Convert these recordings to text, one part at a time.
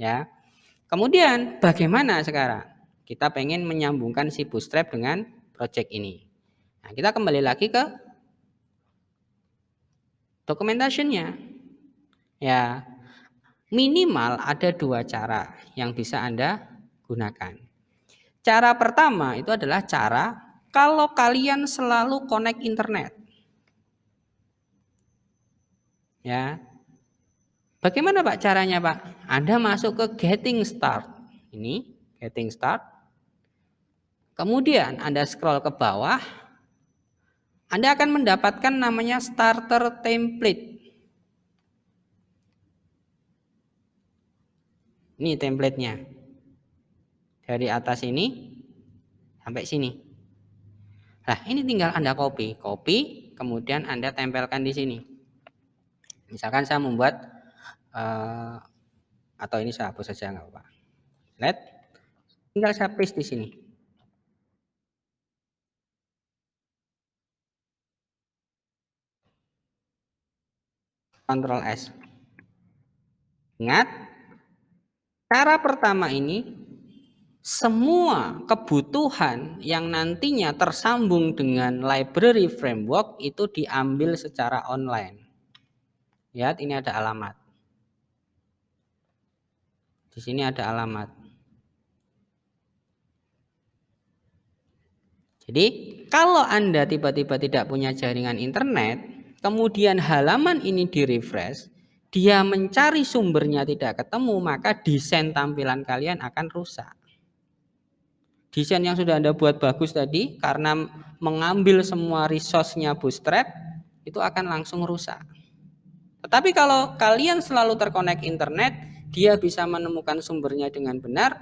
ya. Kemudian bagaimana sekarang? Kita pengen menyambungkan si Bootstrap dengan project ini. Nah, kita kembali lagi ke documentation-nya. Ya, minimal ada 2 cara yang bisa Anda gunakan. Cara pertama itu adalah cara kalau kalian selalu connect internet. Ya. Bagaimana Pak caranya Pak? Anda masuk ke getting start. Ini getting start. Kemudian Anda scroll ke bawah. Anda akan mendapatkan namanya starter template. Ini template-nya. Dari atas ini sampai sini. Nah, ini tinggal Anda copy, kemudian Anda tempelkan di sini. Misalkan saya membuat atau ini saya hapus saja nggak apa-apa. Lihat, tinggal saya paste di sini. Ctrl S. Ingat, cara pertama ini semua kebutuhan yang nantinya tersambung dengan library framework itu diambil secara online. Lihat, ini ada alamat. Di sini ada alamat. Jadi, kalau Anda tiba-tiba tidak punya jaringan internet, kemudian halaman ini di-refresh, dia mencari sumbernya tidak ketemu, maka desain tampilan kalian akan rusak. Desain yang sudah Anda buat bagus tadi, karena mengambil semua resource-nya Bootstrap, itu akan langsung rusak. Tetapi kalau kalian selalu terkonek internet, dia bisa menemukan sumbernya dengan benar,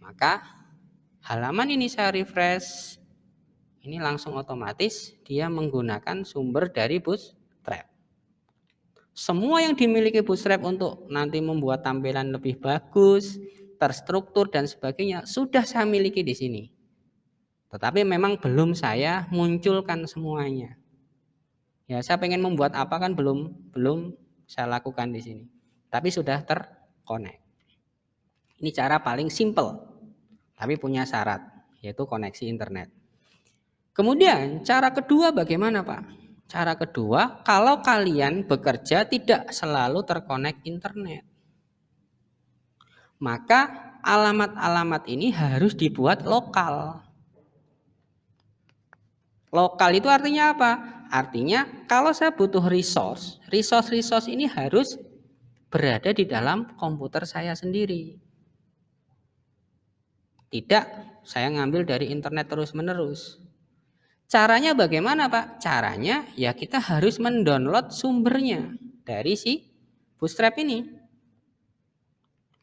maka halaman ini saya refresh, ini langsung otomatis dia menggunakan sumber dari Bootstrap. Semua yang dimiliki Bootstrap untuk nanti membuat tampilan lebih bagus, terstruktur dan sebagainya sudah saya miliki di sini. Tetapi memang belum saya munculkan semuanya. Ya, saya pengen membuat apa kan belum saya lakukan di sini. Tapi sudah terkonek. Ini cara paling simple, tapi punya syarat, yaitu koneksi internet. Kemudian cara kedua bagaimana Pak? Cara kedua, kalau kalian bekerja tidak selalu terkonek internet, maka alamat-alamat ini harus dibuat lokal. Lokal itu artinya apa? Artinya kalau saya butuh resource ini harus berada di dalam komputer saya sendiri. Tidak saya ngambil dari internet terus-menerus. Caranya bagaimana Pak? Caranya ya kita harus mendownload sumbernya dari si Bootstrap ini.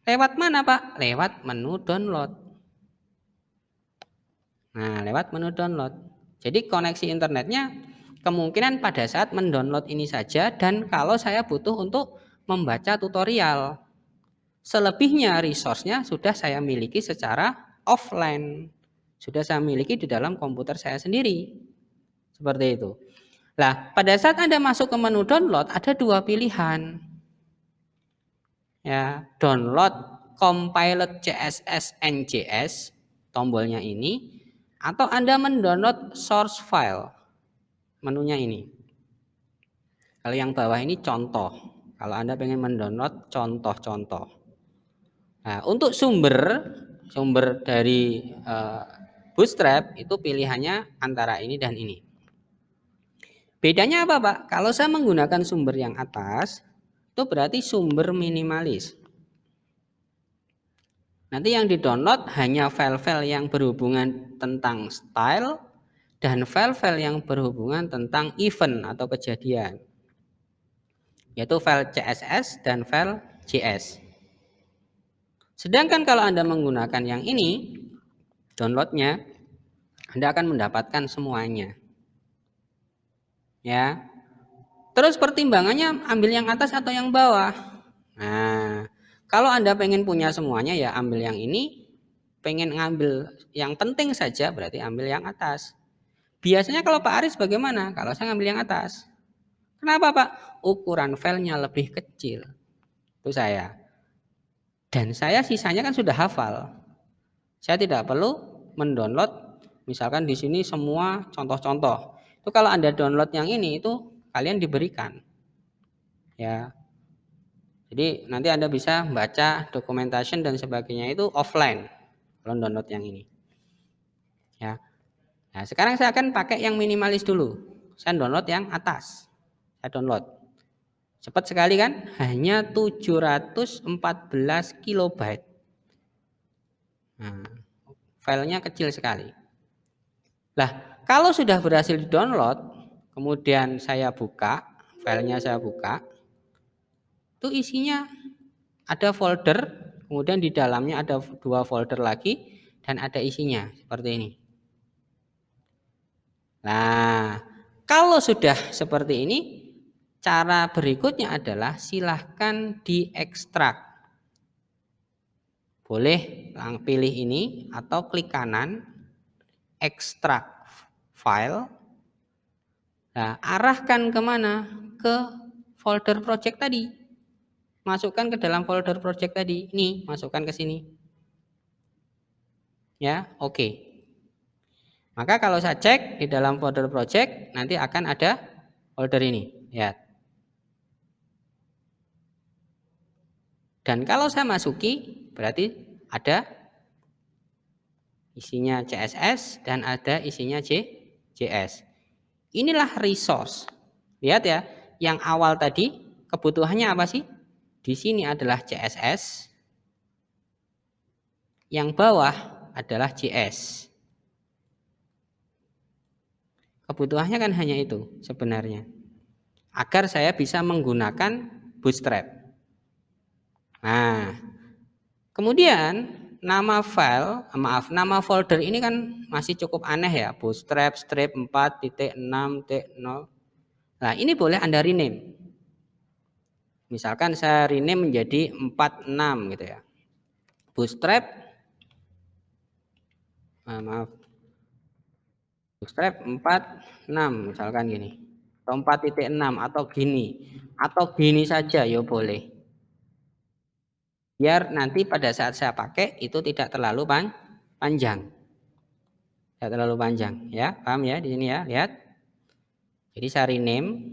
Lewat mana Pak? Lewat menu download. Nah, lewat menu download. Jadi koneksi internetnya kemungkinan pada saat mendownload ini saja, dan kalau saya butuh untuk membaca tutorial. Selebihnya resource-nya sudah saya miliki secara offline. Sudah saya miliki di dalam komputer saya sendiri. Seperti itu. Nah, pada saat Anda masuk ke menu download ada 2 pilihan. Ya, download compiled CSS NJS, tombolnya ini, atau Anda mendownload source file, menunya ini. Kalau yang bawah ini contoh, kalau Anda pengen mendownload contoh-contoh. Nah, untuk sumber dari Bootstrap itu pilihannya antara ini dan ini. Bedanya apa Pak? Kalau saya menggunakan sumber yang atas, itu berarti sumber minimalis. Nanti yang di-download hanya file-file yang berhubungan tentang style dan file-file yang berhubungan tentang event atau kejadian, yaitu file CSS dan file JS. Sedangkan kalau Anda menggunakan yang ini, downloadnya, Anda akan mendapatkan semuanya. Ya. Terus pertimbangannya ambil yang atas atau yang bawah. Nah, kalau Anda pengen punya semuanya ya ambil yang ini, pengen ngambil yang penting saja berarti ambil yang atas. Biasanya kalau Pak Aris bagaimana? Kalau saya ngambil yang atas. Kenapa Pak? Ukuran filenya lebih kecil. Itu saya. Dan saya sisanya kan sudah hafal. Saya tidak perlu mendownload misalkan di sini semua contoh-contoh. Itu kalau Anda download yang ini itu kalian diberikan. Ya. Jadi nanti Anda bisa baca documentation dan sebagainya itu offline kalau download yang ini. Ya. Nah, sekarang saya akan pakai yang minimalis dulu. Saya download yang atas. Saya download. Cepat sekali kan? Hanya 714 kilobyte. Nah, filenya kecil sekali. Lah, kalau sudah berhasil di-download, kemudian saya buka, filenya saya buka, itu isinya ada folder, kemudian di dalamnya ada 2 folder lagi, dan ada isinya, seperti ini. Nah, kalau sudah seperti ini, cara berikutnya adalah silahkan diekstrak. Boleh pilih ini atau klik kanan, ekstrak file. Nah, arahkan kemana? Ke folder project tadi. Masukkan ke dalam folder project tadi. Ini, masukkan ke sini. Ya, oke. Maka kalau saya cek di dalam folder project, nanti akan ada folder ini. Lihat. Dan kalau saya masuki, berarti ada isinya CSS dan ada isinya JS. Inilah resource. Lihat ya, yang awal tadi kebutuhannya apa sih? Di sini adalah CSS. Yang bawah adalah JS. Kebutuhannya kan hanya itu sebenarnya. Agar saya bisa menggunakan Bootstrap. Nah, kemudian nama file, nama folder ini kan masih cukup aneh ya. Bootstrap strip 4.6.0. Nah, ini boleh Anda rename. Misalkan saya rename menjadi 46 gitu ya. Bootstrap, Bootstrap 46 misalkan gini. Atau 4.6 atau gini. Atau gini saja ya boleh. Biar nanti pada saat saya pakai itu tidak terlalu panjang. Tidak terlalu panjang ya. Paham ya di sini ya, lihat. Jadi saya rename,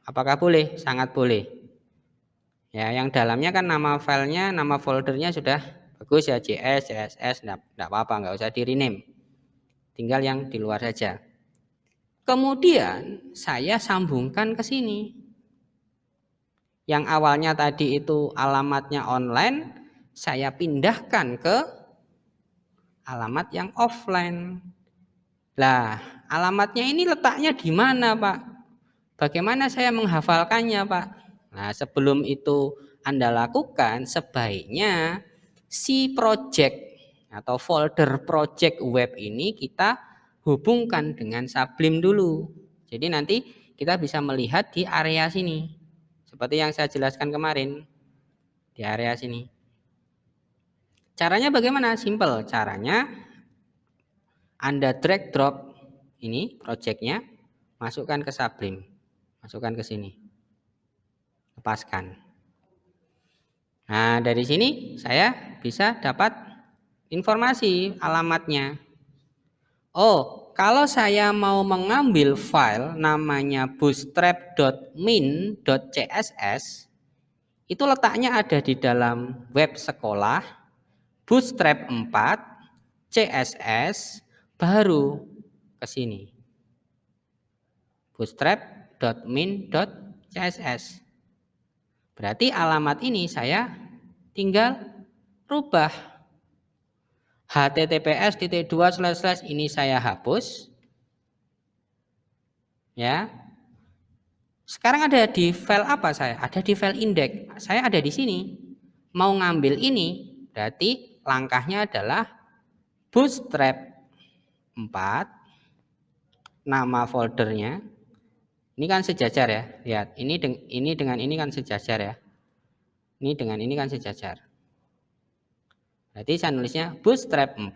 apakah boleh? Sangat boleh. Ya, yang dalamnya kan nama filenya, nama foldernya sudah bagus ya, JS, CSS, enggak apa-apa, enggak usah di rename. Tinggal yang di luar saja. Kemudian saya sambungkan ke sini. Yang awalnya tadi itu alamatnya online, saya pindahkan ke alamat yang offline. Lah, alamatnya ini letaknya di mana, Pak? Bagaimana saya menghafalkannya, Pak? Nah, sebelum itu Anda lakukan, sebaiknya si project atau folder project web ini kita hubungkan dengan Sublime dulu. Jadi nanti kita bisa melihat di area sini. Seperti yang saya jelaskan kemarin. Di area sini. Caranya bagaimana? Simple. Caranya Anda drag drop ini projectnya, masukkan ke Sublime. Masukkan ke sini. Lepaskan. Nah, dari sini saya bisa dapat informasi alamatnya. Oh, kalau saya mau mengambil file namanya bootstrap.min.css, itu letaknya ada di dalam web sekolah, Bootstrap 4, CSS, baru ke sini. Bootstrap.min.css. Berarti alamat ini saya tinggal rubah. https:// ini saya hapus. Ya. Sekarang ada di file apa saya? Ada di file index. Saya ada di sini. Mau ngambil ini, berarti langkahnya adalah Bootstrap 4, nama foldernya. Ini kan sejajar ya. Lihat, ini dengan ini kan sejajar ya. Ini dengan ini kan sejajar. Berarti saya nulisnya Bootstrap 4.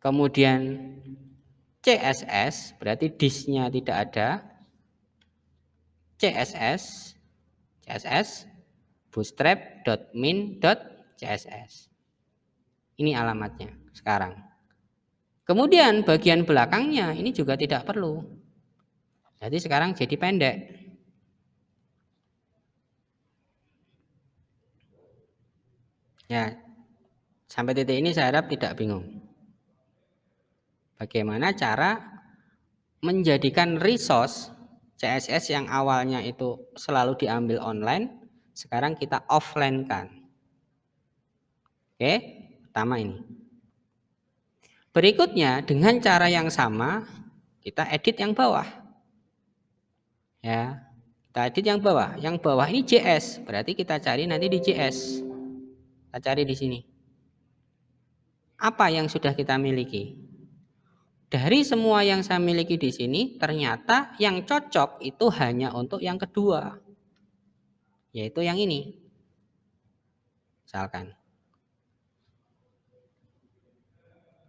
Kemudian CSS, berarti disk-nya tidak ada. CSS, bootstrap.min.css. Ini alamatnya sekarang. Kemudian bagian belakangnya ini juga tidak perlu. Jadi sekarang jadi pendek. Ya, sampai titik ini saya harap tidak bingung. Bagaimana cara menjadikan resource CSS yang awalnya itu selalu diambil online, sekarang kita offline kan. Oke, pertama ini. Berikutnya dengan cara yang sama kita edit yang bawah. Ya, kita edit yang bawah. Yang bawah ini JS, berarti kita cari nanti di JS. Kita cari di sini. Apa yang sudah kita miliki? Dari semua yang saya miliki di sini, ternyata yang cocok itu hanya untuk yang kedua, yaitu yang ini. Misalkan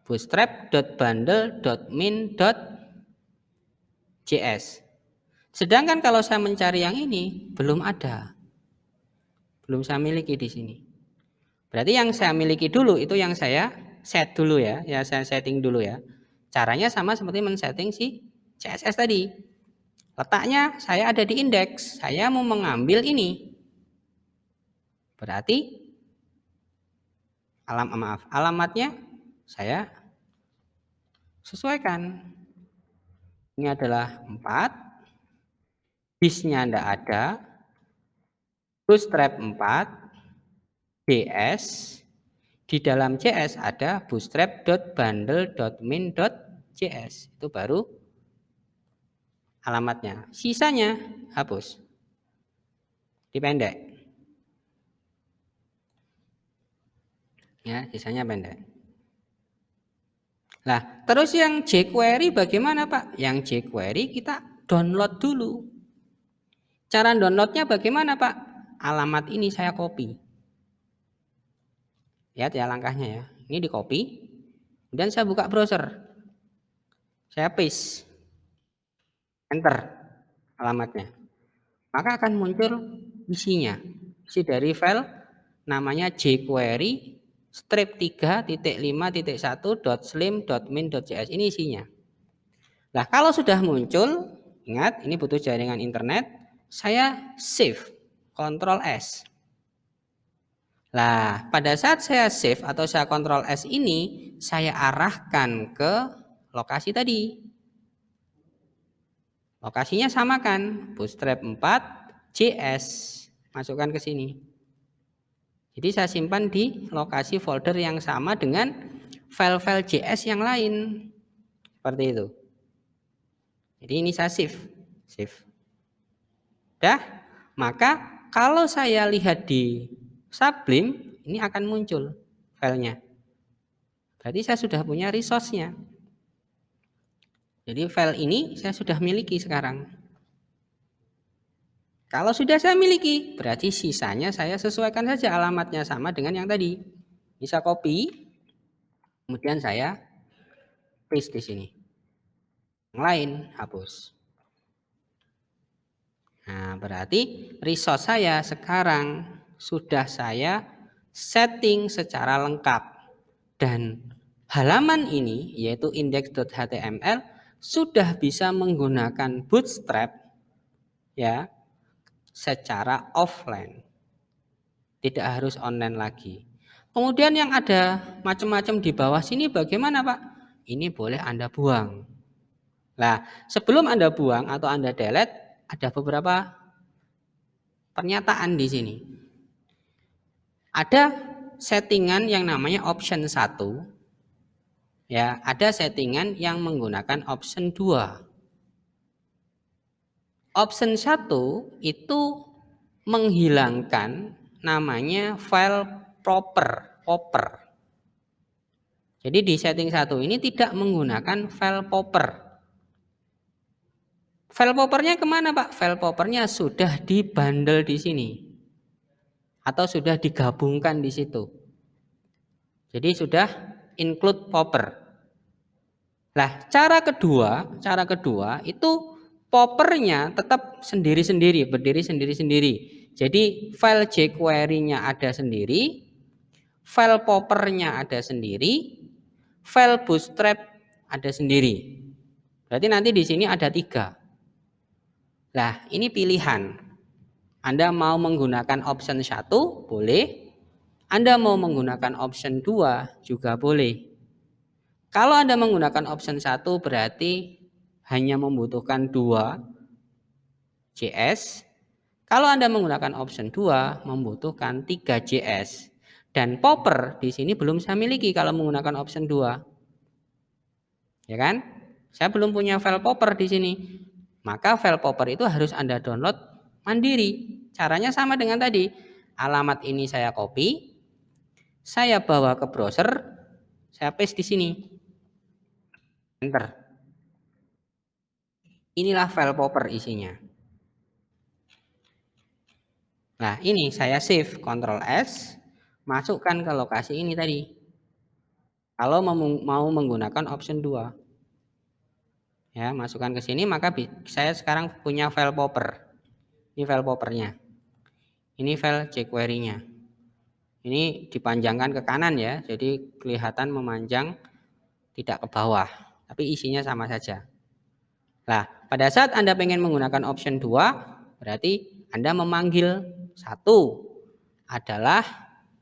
bootstrap.bundle.min.js. Sedangkan kalau saya mencari yang ini, belum ada. Belum saya miliki di sini. Berarti yang saya miliki dulu itu yang saya set dulu ya, saya setting dulu ya. Caranya sama seperti men-setting si CSS tadi. Letaknya saya ada di indeks, saya mau mengambil ini. Berarti alamatnya saya sesuaikan. Ini adalah 4, bisnya tidak ada, bootstrap 4, JS, di dalam JS ada bootstrap.bundle.min.js. Itu baru alamatnya. Sisanya hapus. Dipendek. Ya, sisanya pendek. Nah, terus yang jQuery bagaimana, Pak? Yang jQuery kita download dulu. Cara downloadnya bagaimana, Pak? Alamat ini saya copy. Lihat ya langkahnya ya. Ini di copy. Kemudian saya buka browser. Saya paste. Enter alamatnya. Maka akan muncul isinya. Isi dari file namanya jQuery strip 3.5.1.slim.min.js. Ini isinya. Nah, kalau sudah muncul, ingat ini butuh jaringan internet, saya save, Ctrl S. Nah, pada saat saya save atau saya Ctrl S ini, saya arahkan ke lokasi tadi. Lokasinya samakan, bootstrap 4, JS, masukkan ke sini. Jadi saya simpan di lokasi folder yang sama dengan file-file JS yang lain. Seperti itu. Jadi ini saya save. Dah, maka kalau saya lihat di Sublime, ini akan muncul filenya. Berarti saya sudah punya resource-nya. Jadi file ini saya sudah miliki sekarang. Kalau sudah saya miliki, berarti sisanya saya sesuaikan saja alamatnya sama dengan yang tadi. Bisa copy, kemudian saya paste di sini. Yang lain hapus. Nah, berarti resource saya sekarang sudah saya setting secara lengkap. Dan halaman ini yaitu index.html sudah bisa menggunakan Bootstrap ya secara offline. Tidak harus online lagi. Kemudian yang ada macam-macam di bawah sini bagaimana, Pak? Ini boleh Anda buang. Nah, sebelum Anda buang atau Anda delete, ada beberapa pernyataan di sini. Ada settingan yang namanya option 1. Ya, ada settingan yang menggunakan option 2. Option 1 itu menghilangkan namanya file popper. Jadi di setting 1 ini tidak menggunakan file popper. File poppernya kemana, Pak? File poppernya sudah dibundle di sini. Atau sudah digabungkan di situ. Jadi sudah include popper. Nah, cara kedua itu poppernya tetap sendiri-sendiri, berdiri sendiri-sendiri. Jadi file jQuery-nya ada sendiri, file popper-nya ada sendiri, file bootstrap ada sendiri. Berarti nanti di sini ada 3. Nah, ini pilihan. Anda mau menggunakan option 1 boleh, Anda mau menggunakan option 2 juga boleh. Kalau Anda menggunakan option 1 berarti hanya membutuhkan 2 JS. Kalau Anda menggunakan option 2 membutuhkan 3 JS. Dan popper di sini belum saya miliki kalau menggunakan option 2. Ya kan? Saya belum punya file popper di sini. Maka file popper itu harus Anda download mandiri. Caranya sama dengan tadi. Alamat ini saya copy, saya bawa ke browser, saya paste di sini. Enter. Inilah file popper isinya. Nah, ini saya save, Ctrl S, masukkan ke lokasi ini tadi. Kalau mau menggunakan option 2. Ya, masukkan ke sini, maka saya sekarang punya file popper. Ini file poppernya. Ini file jQuery-nya. Ini dipanjangkan ke kanan ya, jadi kelihatan memanjang tidak ke bawah, tapi isinya sama saja. Nah, pada saat Anda pengen menggunakan option 2, berarti Anda memanggil 1 adalah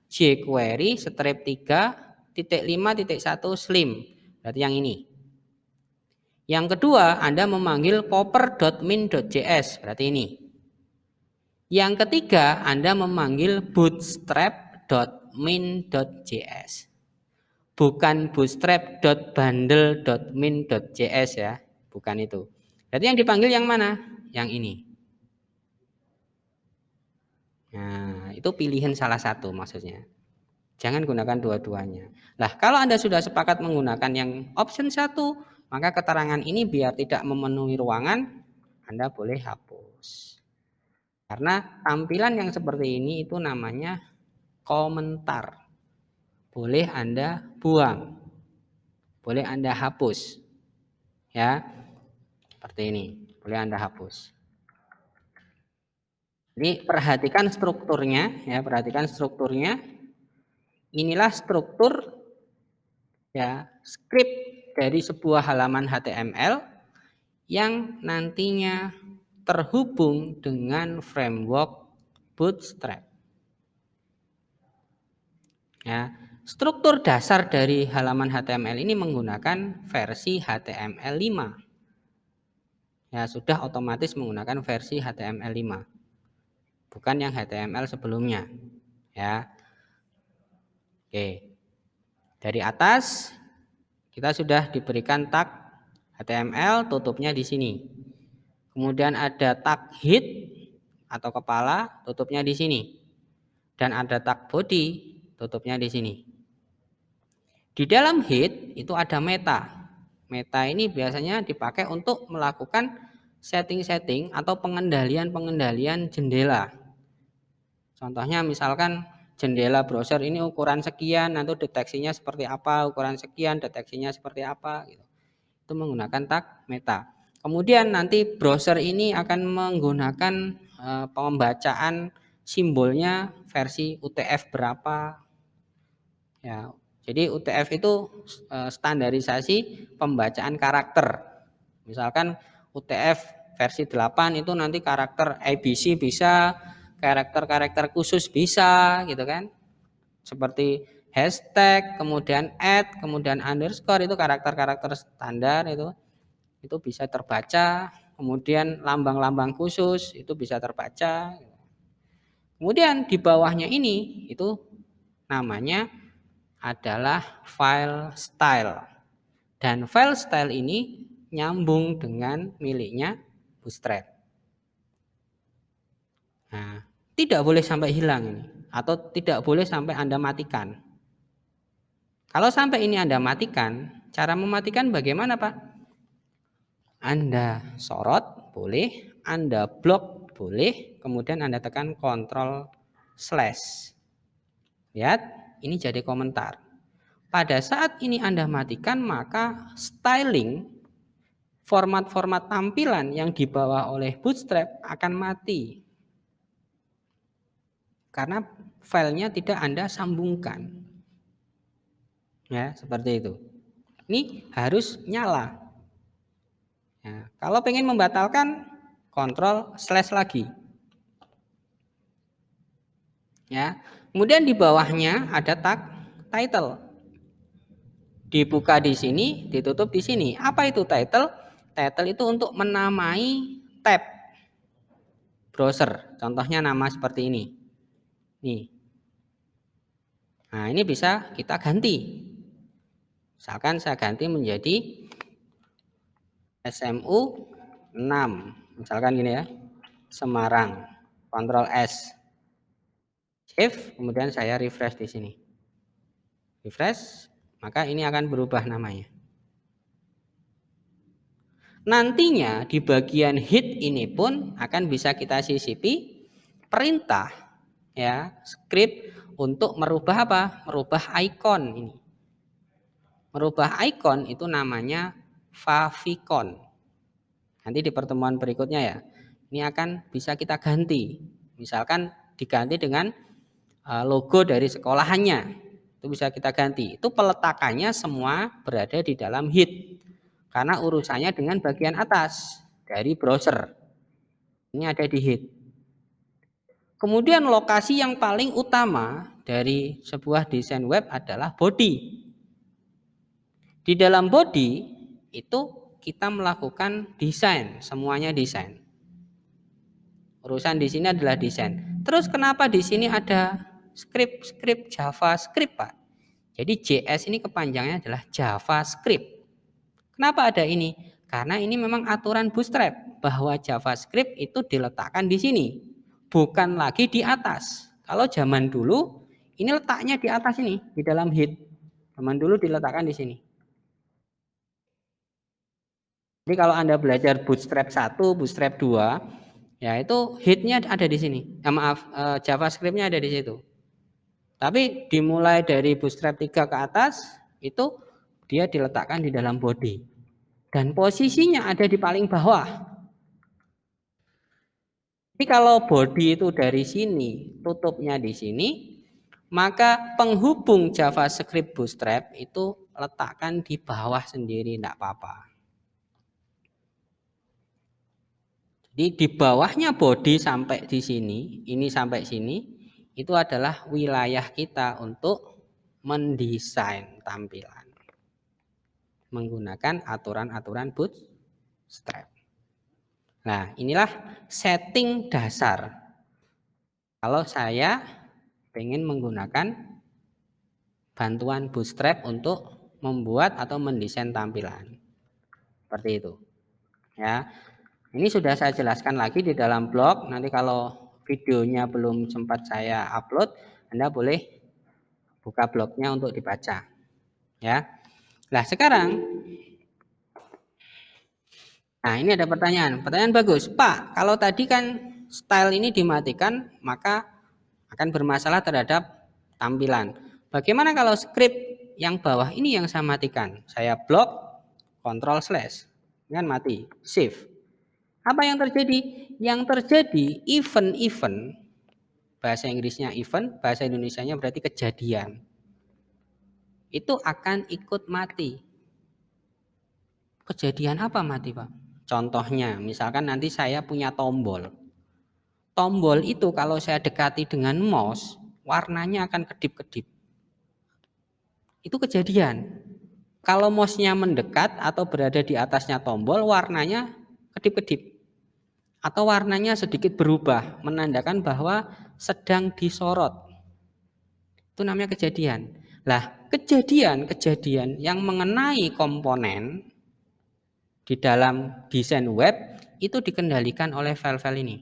jQuery strip 3.5.1 slim. Berarti yang ini. Yang kedua, Anda memanggil popper.min.js. Berarti ini. Yang ketiga, Anda memanggil bootstrap.min.js. Bukan bootstrap.bundle.min.js ya. Bukan itu. Berarti yang dipanggil yang mana? Yang ini. Nah, itu pilihan salah satu maksudnya. Jangan gunakan dua-duanya. Nah, kalau Anda sudah sepakat menggunakan yang option 1, maka keterangan ini biar tidak memenuhi ruangan, Anda boleh hapus. Karena tampilan yang seperti ini itu namanya komentar. Boleh Anda buang. Boleh Anda hapus. Ya. Seperti ini. Boleh Anda hapus. Ini perhatikan strukturnya ya, perhatikan strukturnya. Inilah struktur ya, script dari sebuah halaman HTML yang nantinya terhubung dengan framework Bootstrap. Ya, struktur dasar dari halaman HTML ini menggunakan versi HTML5. Ya, sudah otomatis menggunakan versi HTML5. Bukan yang HTML sebelumnya. Ya. Oke. Dari atas kita sudah diberikan tag HTML, tutupnya di sini. Kemudian ada tag head atau kepala, tutupnya di sini. Dan ada tag body, tutupnya di sini. Di dalam head itu ada meta. Meta ini biasanya dipakai untuk melakukan setting-setting atau pengendalian-pengendalian jendela. Contohnya misalkan jendela browser ini ukuran sekian, nanti deteksinya seperti apa, ukuran sekian, deteksinya seperti apa. Gitu. Itu menggunakan tag meta. Kemudian nanti browser ini akan menggunakan pembacaan simbolnya versi UTF berapa. Ya, jadi UTF itu standarisasi pembacaan karakter. Misalkan UTF versi 8 itu nanti karakter ABC bisa, karakter-karakter khusus bisa gitu kan. Seperti hashtag, kemudian @ kemudian underscore itu karakter-karakter standar itu bisa terbaca, kemudian lambang-lambang khusus itu bisa terbaca. Kemudian di bawahnya ini itu namanya adalah file style. Dan file style ini nyambung dengan miliknya Bootstrap. Nah, tidak boleh sampai hilang ini atau tidak boleh sampai Anda matikan. Kalau sampai ini Anda matikan, cara mematikan bagaimana, Pak? Anda sorot boleh, Anda blok boleh, kemudian Anda tekan Ctrl/. Lihat, ini jadi komentar. Pada saat ini Anda matikan, maka styling format-format tampilan yang dibawa oleh Bootstrap akan mati. karena filenya tidak Anda sambungkan. Ya, seperti itu. Ini harus nyala. Ya, kalau pengen membatalkan, kontrol slash lagi. Ya, kemudian di bawahnya ada tag title. Dibuka di sini, ditutup di sini. Apa itu title? Title itu untuk menamai tab browser. Contohnya nama seperti ini. Nih. Nah, ini bisa kita ganti. Misalkan saya ganti menjadi SMU 6. Misalkan gini ya. Semarang. Ctrl S. Save, kemudian saya refresh di sini. Refresh, maka ini akan berubah namanya. Nantinya di bagian hit ini pun akan bisa kita sisipi perintah ya, script untuk merubah apa? Merubah icon ini. Merubah icon itu namanya favicon. Nanti di pertemuan berikutnya ya. Ini akan bisa kita ganti. Misalkan diganti dengan logo dari sekolahannya. Itu bisa kita ganti. Itu peletakannya semua berada di dalam hit. Karena urusannya dengan bagian atas dari browser. Ini ada di hit. Kemudian lokasi yang paling utama dari sebuah desain web adalah body. Di dalam body itu kita melakukan desain, semuanya desain. Urusan di sini adalah desain. Terus kenapa di sini ada script JavaScript, Pak? Jadi JS ini kepanjangannya adalah JavaScript. Kenapa ada ini? Karena ini memang aturan Bootstrap bahwa JavaScript itu diletakkan di sini, bukan lagi di atas. Kalau zaman dulu ini letaknya di atas ini, di dalam hit. Zaman dulu diletakkan di sini. Jadi kalau Anda belajar Bootstrap 1, Bootstrap 2, ya itu hitnya ada di sini. JavaScript-nya ada di situ. Tapi dimulai dari Bootstrap 3 ke atas, itu dia diletakkan di dalam body. Dan posisinya ada di paling bawah. Jadi kalau body itu dari sini, tutupnya di sini, maka penghubung JavaScript Bootstrap itu letakkan di bawah sendiri, tidak apa-apa. Jadi di bawahnya body sampai di sini, ini sampai sini, itu adalah wilayah kita untuk mendesain tampilan menggunakan aturan-aturan Bootstrap. Nah, inilah setting dasar. Kalau saya ingin menggunakan bantuan Bootstrap untuk membuat atau mendesain tampilan. Seperti itu. Ya. Ini sudah saya jelaskan lagi di dalam blog. Nanti kalau videonya belum sempat saya upload, Anda boleh buka blognya untuk dibaca. Ya. Nah, sekarang ini ada pertanyaan. Pertanyaan bagus. Pak, kalau tadi kan style ini dimatikan, maka akan bermasalah terhadap tampilan. Bagaimana kalau script yang bawah ini yang saya matikan? Saya blok, Ctrl slash, kan mati, save. Apa yang terjadi? Yang terjadi event-event, bahasa Inggrisnya event, bahasa Indonesianya berarti kejadian. Itu akan ikut mati. Kejadian apa mati, Pak? Contohnya, misalkan nanti saya punya tombol. Tombol itu kalau saya dekati dengan mouse, warnanya akan kedip-kedip. Itu kejadian. Kalau mouse-nya mendekat atau berada di atasnya tombol, warnanya kedip-kedip. Atau warnanya sedikit berubah, menandakan bahwa sedang disorot. Itu namanya kejadian. Lah, kejadian-kejadian yang mengenai komponen di dalam desain web itu dikendalikan oleh file-file ini.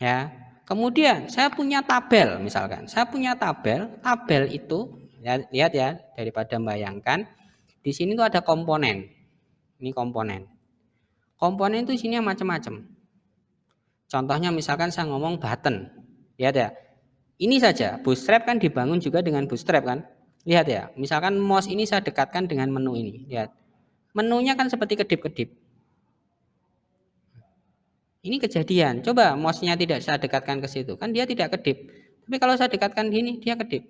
Ya. Kemudian saya punya tabel misalkan. Saya punya tabel itu ya, lihat ya daripada membayangkan di sini tuh ada komponen. Ini komponen. Komponen itu isinya macam-macam. Contohnya misalkan saya ngomong button. Lihat ya. Ini saja Bootstrap kan dibangun juga dengan Bootstrap kan? Lihat ya. Misalkan mouse ini saya dekatkan dengan menu ini. Lihat. Menunya kan seperti kedip-kedip. Ini kejadian. Coba mouse-nya tidak saya dekatkan ke situ, kan dia tidak kedip. Tapi kalau saya dekatkan gini, dia kedip.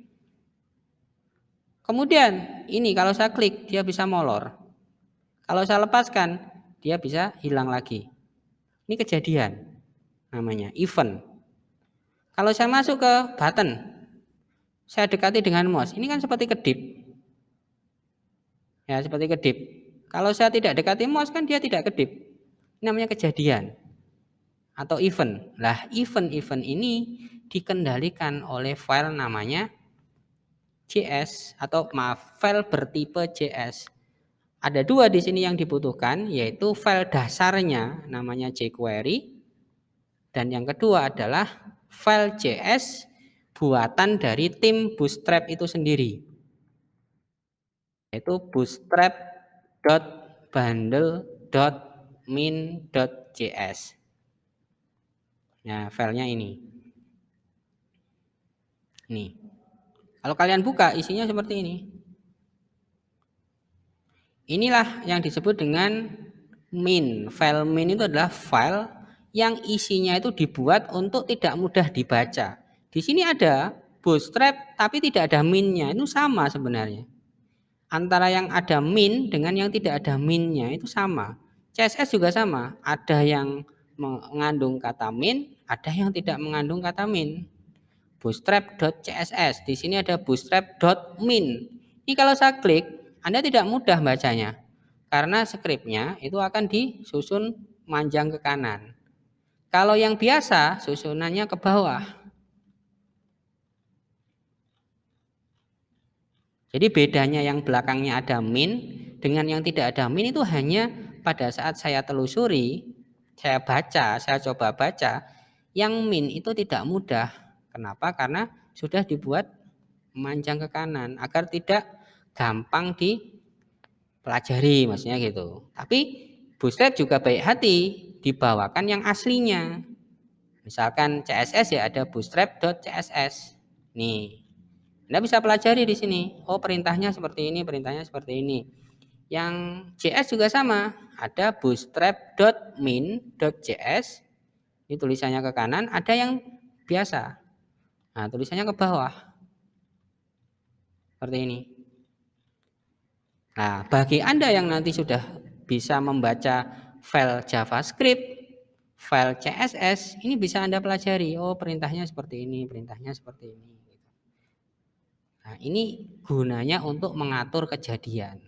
Kemudian ini kalau saya klik, dia bisa molor. Kalau saya lepaskan, dia bisa hilang lagi. Ini kejadian namanya, event. Kalau saya masuk ke button, saya dekati dengan mouse, ini kan seperti kedip. Ya, seperti kedip. Kalau saya tidak dekati mouse kan dia tidak kedip. Ini namanya kejadian atau event. Lah, event-event ini dikendalikan oleh file namanya JS atau maaf, file bertipe JS. Ada dua di sini yang dibutuhkan, yaitu file dasarnya namanya jQuery dan yang kedua adalah file JS buatan dari tim Bootstrap itu sendiri, yaitu bootstrap.bundle.min.js. Nah, filenya ini. Nih. Kalau kalian buka isinya seperti ini. Inilah yang disebut dengan min. File min itu adalah file yang isinya itu dibuat untuk tidak mudah dibaca. Di sini ada bootstrap tapi tidak ada minnya. Itu sama sebenarnya. Antara yang ada min dengan yang tidak ada minnya itu sama. CSS juga sama. Ada yang mengandung kata min, ada yang tidak mengandung kata min. Bootstrap.css. Di sini ada bootstrap.min. Ini kalau saya klik, Anda tidak mudah bacanya. Karena skripnya itu akan disusun manjang ke kanan. Kalau yang biasa, susunannya ke bawah. Jadi bedanya yang belakangnya ada min dengan yang tidak ada min itu hanya pada saat saya telusuri, saya baca, saya coba baca, yang min itu tidak mudah. Kenapa? Karena sudah dibuat memanjang ke kanan agar tidak gampang dipelajari, maksudnya gitu. Tapi Bootstrap juga baik hati dibawakan yang aslinya. Misalkan CSS ya ada bootstrap.css. Nih, Anda bisa pelajari di sini. Oh, perintahnya seperti ini, perintahnya seperti ini. Yang JS juga sama, ada bootstrap.min.js. Ini tulisannya ke kanan, ada yang biasa. Nah, tulisannya ke bawah. Seperti ini. Nah, bagi Anda yang nanti sudah bisa membaca file JavaScript, file CSS, ini bisa Anda pelajari. Oh, perintahnya seperti ini, perintahnya seperti ini. Nah, ini gunanya untuk mengatur kejadian.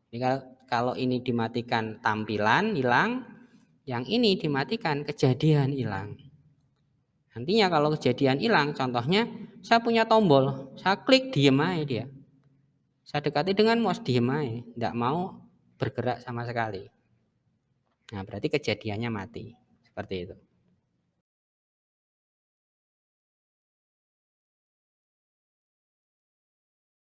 Jadi kalau ini dimatikan tampilan hilang, yang ini dimatikan kejadian hilang. Nantinya kalau kejadian hilang, contohnya saya punya tombol, saya klik diem aja dia. Saya dekati dengan mouse diem aja, tidak mau bergerak sama sekali. Nah, berarti kejadiannya mati. Seperti itu.